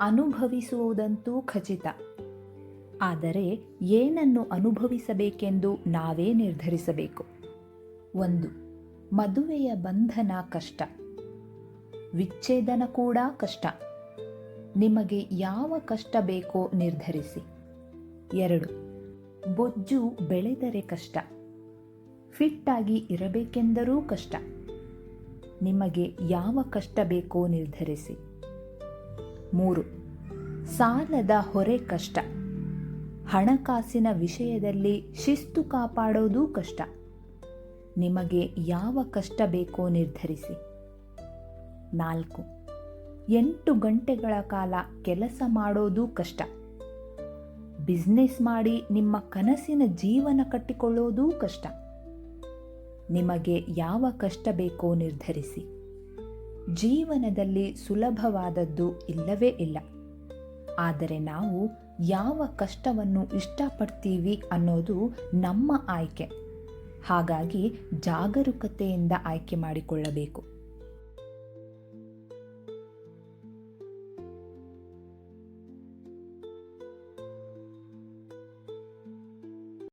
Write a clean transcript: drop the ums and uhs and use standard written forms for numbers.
ಅನುಭವಿಸುವುದಂತೂ ಖಚಿತ. ಆದರೆ ಏನನ್ನು ಅನುಭವಿಸಬೇಕೆಂದು ನಾವೇ ನಿರ್ಧರಿಸಬೇಕು. 1. ಮದುವೆಯ ಬಂಧನ ಕಷ್ಟ, ವಿಚ್ಛೇದನ ಕೂಡ ಕಷ್ಟ. ನಿಮಗೆ ಯಾವ ಕಷ್ಟ ಬೇಕೋ ನಿರ್ಧರಿಸಿ. 2. ಬೊಜ್ಜು ಬೆಳೆದರೆ ಕಷ್ಟ, ಫಿಟ್ ಆಗಿ ಇರಬೇಕೆಂದರೂ ಕಷ್ಟ. ನಿಮಗೆ ಯಾವ ಕಷ್ಟ ಬೇಕೋ ನಿರ್ಧರಿಸಿ. 3. ಸಾಲದ ಹೊರೆ ಕಷ್ಟ, ಹಣಕಾಸಿನ ವಿಷಯದಲ್ಲಿ ಶಿಸ್ತು ಕಾಪಾಡೋದು ಕಷ್ಟ. ನಿಮಗೆ ಯಾವ ಕಷ್ಟ ಬೇಕೋ ನಿರ್ಧರಿಸಿ. 4. 8 ಗಂಟೆಗಳ ಕಾಲ ಕೆಲಸ ಮಾಡೋದು ಕಷ್ಟ, ಬಿಸ್ನೆಸ್ ಮಾಡಿ ನಿಮ್ಮ ಕನಸಿನ ಜೀವನ ಕಟ್ಟಿಕೊಳ್ಳೋದು ಕಷ್ಟ. ನಿಮಗೆ ಯಾವ ಕಷ್ಟ ಬೇಕೋ ನಿರ್ಧರಿಸಿ. ಜೀವನದಲ್ಲಿ ಸುಲಭವಾದದ್ದು ಇಲ್ಲವೇ ಇಲ್ಲ. ಆದರೆ ನಾವು ಯಾವ ಕಷ್ಟವನ್ನು ಇಷ್ಟಪಡ್ತೀವಿ ಅನ್ನೋದು ನಮ್ಮ ಆಯ್ಕೆ. ಹಾಗಾಗಿ ಜಾಗರೂಕತೆಯಿಂದ ಆಯ್ಕೆ ಮಾಡಿಕೊಳ್ಳಬೇಕು.